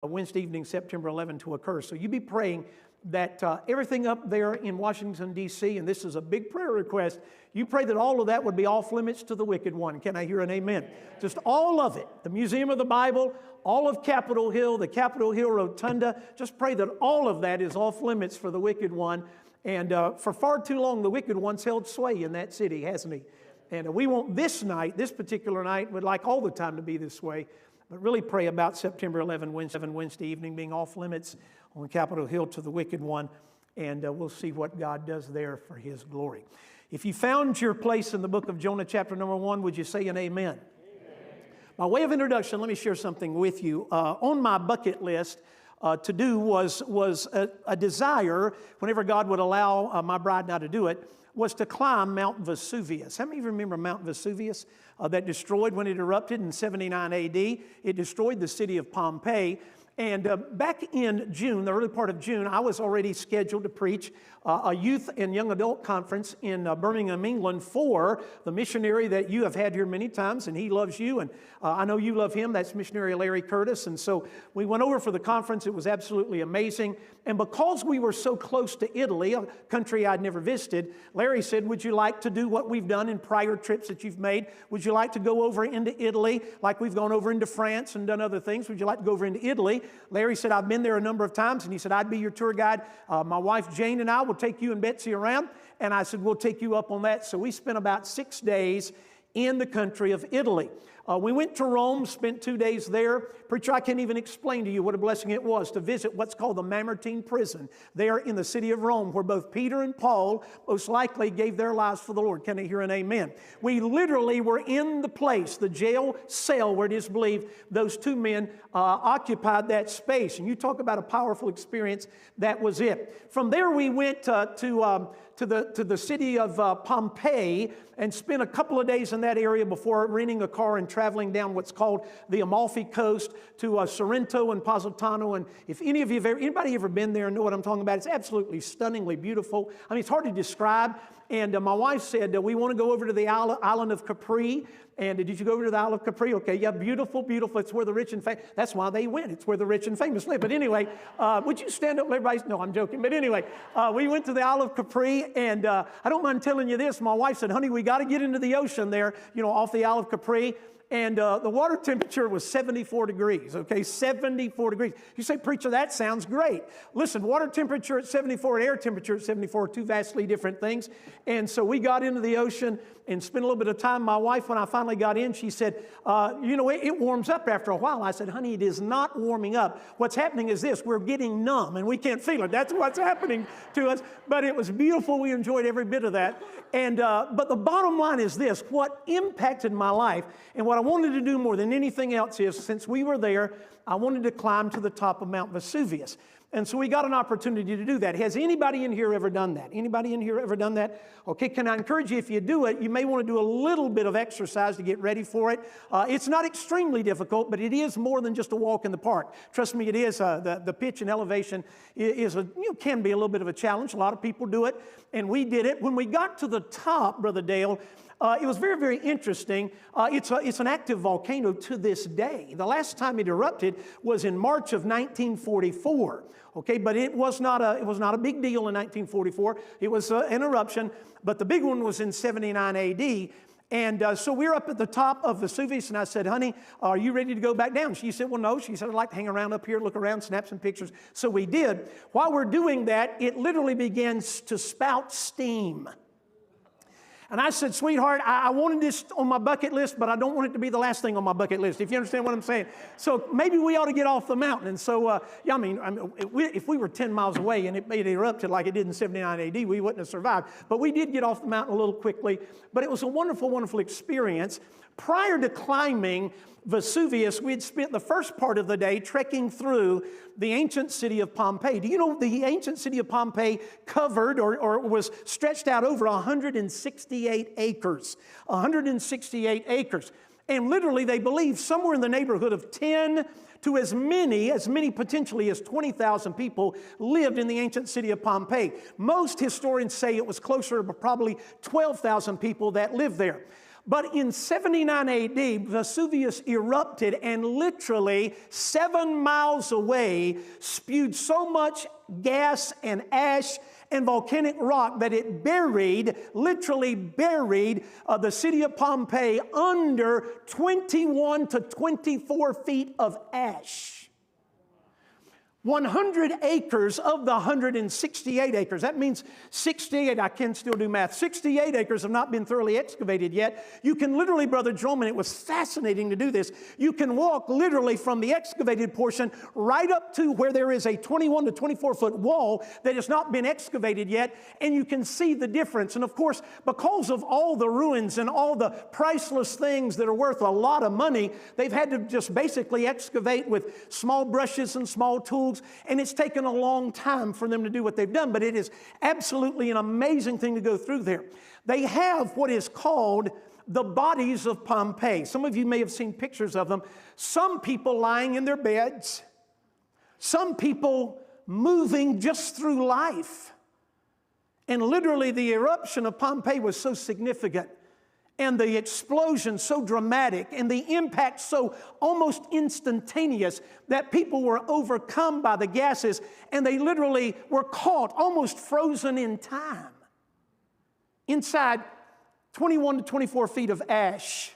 Wednesday evening, September 11, to occur. So you be praying that everything up there in Washington, D.C., and this is a big prayer request, you pray that all of that would be off limits to the wicked one. Can I hear an amen? Just all of it. The Museum of the Bible, all of Capitol Hill, the Capitol Hill Rotunda, just pray that all of that is off limits for the wicked one. And for far too long, the wicked one's held sway in that city, hasn't he? And we want this night, this particular night, would like all the time to be this way. But really pray about September 11, Wednesday evening, being off limits on Capitol Hill to the wicked one. And we'll see what God does there for His glory. If you found your place in the book of Jonah, chapter number 1, would you say an amen? Amen. By way of introduction, let me share something with you. On my bucket list to do was a desire, whenever God would allow my bride and I to do it, was to climb Mount Vesuvius. How many of you remember Mount Vesuvius that destroyed when it erupted in 79 A.D.? It destroyed the city of Pompeii. And back in June, the early part of June, I was already scheduled to preach a youth and young adult conference in Birmingham, England, for the missionary that you have had here many times, and he loves you, and I know you love him. That's missionary Larry Curtis. And so we went over for the conference. It was absolutely amazing. And because we were so close to Italy, a country I'd never visited, Larry said, would you like to do what we've done in prior trips that you've made? Would you like to go over into Italy, like we've gone over into France and done other things? Would you like to go over into Italy? Larry said, I've been there a number of times, and he said, I'd be your tour guide. My wife Jane and I will take you and Betsy around. And I said, we'll take you up on that. So we spent about 6 days in the country of Italy. We went to Rome, spent 2 days there. Preacher, I can't even explain to you what a blessing it was to visit what's called the Mamertine prison there in the city of Rome, where both Peter and Paul most likely gave their lives for the Lord. Can I hear an amen? We literally were in the place, the jail cell, where it is believed those two men occupied that space. And you talk about a powerful experience, that was it. From there we went to the city of Pompeii and spent a couple of days in that area before renting a car and traveling down what's called the Amalfi Coast to Sorrento and Positano. And if any of you anybody ever been there and know what I'm talking about, it's absolutely stunningly beautiful. I mean, it's hard to describe. And my wife said, we want to go over to the island of Capri. And did you go over to the Isle of Capri? Okay, yeah, beautiful, beautiful. It's where the rich and famous, that's why they went. It's where the rich and famous live. But anyway, would you stand up, everybody? No, I'm joking. But anyway, we went to the Isle of Capri, and I don't mind telling you this. My wife said, honey, we got to get into the ocean there, off the Isle of Capri. And the water temperature was 74 degrees, okay, 74 degrees. You say, preacher, that sounds great. Listen, water temperature at 74 and air temperature at 74 are two vastly different things. And so we got into the ocean and spent a little bit of time. My wife, when I finally got in, she said, it warms up after a while. I said, honey, it is not warming up. What's happening is this, we're getting numb and we can't feel it. That's what's happening to us. But it was beautiful. We enjoyed every bit of that. And but the bottom line is this, what impacted my life and what I wanted to do more than anything else is, since we were there, I wanted to climb to the top of Mount Vesuvius. And so we got an opportunity to do that. Has anybody in here ever done that? Anybody in here ever done that? Okay, can I encourage you, if you do it, you may want to do a little bit of exercise to get ready for it. It's not extremely difficult, but it is more than just a walk in the park. Trust me, it is. The pitch and elevation can be a little bit of a challenge. A lot of people do it, and we did it. When we got to the top, Brother Dale, it was very, very interesting. It's an active volcano to this day. The last time it erupted was in March of 1944. Okay, but it was not a big deal in 1944. It was an eruption, but the big one was in 79 A.D. And so we're up at the top of Vesuvius, and I said, honey, are you ready to go back down? She said, well, no. She said, I'd like to hang around up here, look around, snap some pictures. So we did. While we're doing that, it literally begins to spout steam. And I said, sweetheart, I wanted this on my bucket list, but I don't want it to be the last thing on my bucket list, if you understand what I'm saying. So maybe we ought to get off the mountain. And so, if we were 10 miles away and it erupted like it did in 79 A.D., we wouldn't have survived. But we did get off the mountain a little quickly. But it was a wonderful, wonderful experience. Prior to climbing Vesuvius, we had spent the first part of the day trekking through the ancient city of Pompeii. Do you know the ancient city of Pompeii covered or was stretched out over 168 acres? 168 acres. And literally they believe somewhere in the neighborhood of 10 to as many potentially as 20,000 people lived in the ancient city of Pompeii. Most historians say it was closer to probably 12,000 people that lived there. But in 79 AD, Vesuvius erupted and literally 7 miles away spewed so much gas and ash and volcanic rock that it literally buried the city of Pompeii under 21 to 24 feet of ash. 100 acres of the 168 acres. That means 68, I can still do math. 68 acres have not been thoroughly excavated yet. You can literally, Brother Jerome, and it was fascinating to do this, you can walk literally from the excavated portion right up to where there is a 21 to 24 foot wall that has not been excavated yet, and you can see the difference. And of course, because of all the ruins and all the priceless things that are worth a lot of money, they've had to just basically excavate with small brushes and small tools. And it's taken a long time for them to do what they've done, but it is absolutely an amazing thing to go through there. They have what is called the bodies of Pompeii. Some of you may have seen pictures of them. Some people lying in their beds, some people moving just through life. And literally the eruption of Pompeii was so significant, and the explosion so dramatic, and the impact so almost instantaneous that people were overcome by the gases, and they literally were caught, almost frozen in time, inside 21 to 24 feet of ash.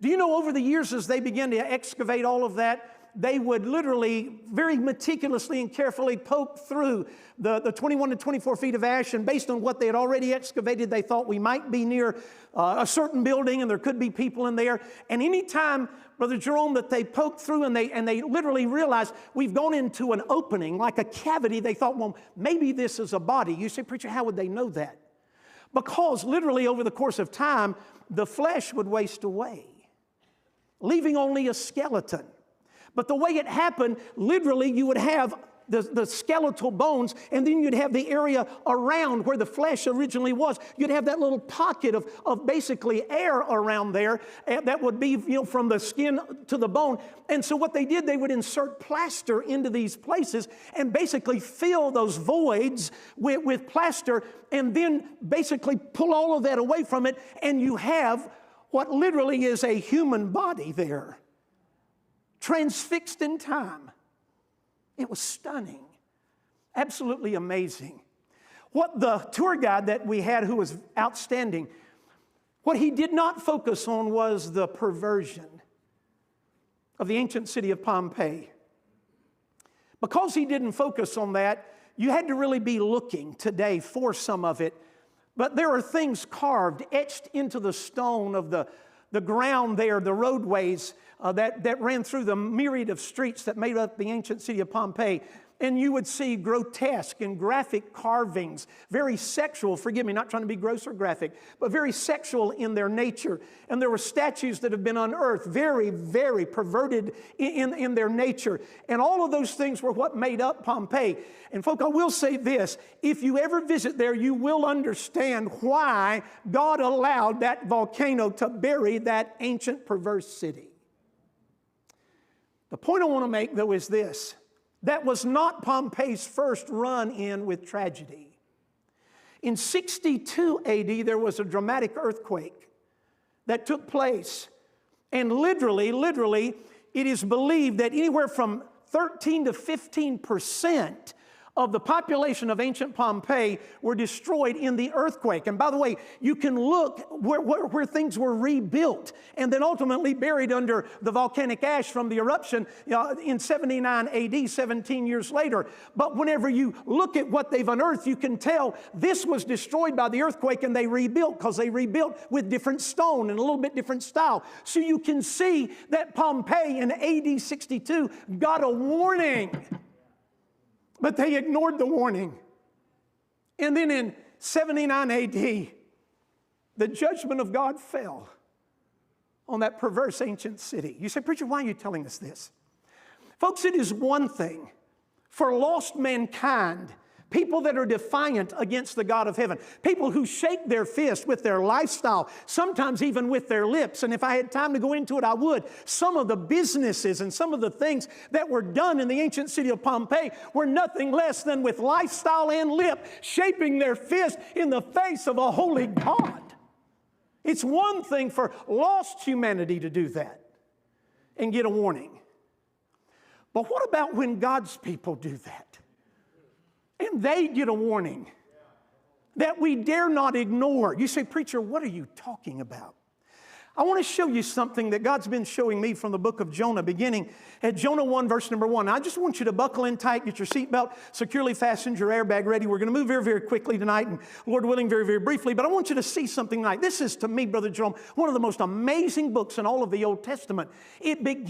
Do you know, over the years as they began to excavate all of that, they would literally very meticulously and carefully poke through the 21 to 24 feet of ash, and based on what they had already excavated, they thought we might be near a certain building and there could be people in there. And anytime, Brother Jerome, that they poked through and they literally realized we've gone into an opening, like a cavity, they thought, well, maybe this is a body. You say, preacher, how would they know that? Because literally over the course of time, the flesh would waste away, leaving only a skeleton. But the way it happened, literally you would have the skeletal bones, and then you'd have the area around where the flesh originally was. You'd have that little pocket of basically air around there that would be, from the skin to the bone. And so what they did, they would insert plaster into these places and basically fill those voids with plaster, and then basically pull all of that away from it, and you have what literally is a human body there, transfixed in time. It was stunning, absolutely amazing. What the tour guide that we had, who was outstanding, what he did not focus on was the perversion of the ancient city of Pompeii. Because he didn't focus on that, you had to really be looking today for some of it. But there are things carved, etched into the stone of the ground there, the roadways that ran through the myriad of streets that made up the ancient city of Pompeii. And you would see grotesque and graphic carvings, very sexual, forgive me, not trying to be gross or graphic, but very sexual in their nature. And there were statues that have been unearthed, very, very perverted in their nature. And all of those things were what made up Pompeii. And folk, I will say this, if you ever visit there, you will understand why God allowed that volcano to bury that ancient perverse city. The point I want to make, though, is this. That was not Pompeii's first run-in with tragedy. In 62 AD, there was a dramatic earthquake that took place. And literally, it is believed that anywhere from 13 to 15% of the population of ancient Pompeii were destroyed in the earthquake. And by the way, you can look where things were rebuilt and then ultimately buried under the volcanic ash from the eruption in 79 AD, 17 years later. But whenever you look at what they've unearthed, you can tell this was destroyed by the earthquake, and they rebuilt because they rebuilt with different stone and a little bit different style. So you can see that Pompeii in AD 62 got a warning. But they ignored the warning. And then in 79 AD, the judgment of God fell on that perverse ancient city. You say, preacher, why are you telling us this? Folks, it is one thing for lost mankind, people that are defiant against the God of heaven, people who shake their fist with their lifestyle, sometimes even with their lips. And if I had time to go into it, I would. Some of the businesses and some of the things that were done in the ancient city of Pompeii were nothing less than with lifestyle and lip, shaping their fist in the face of a holy God. It's one thing for lost humanity to do that and get a warning. But what about when God's people do that? And they get a warning that we dare not ignore. You say, preacher, what are you talking about? I want to show you something that God's been showing me from the book of Jonah, beginning at Jonah 1, verse number 1. I just want you to buckle in tight, get your seatbelt securely fastened, your airbag ready. We're going to move very, very quickly tonight, and Lord willing, very, very briefly. But I want you to see something tonight. This is, to me, Brother Jerome, one of the most amazing books in all of the Old Testament. It begins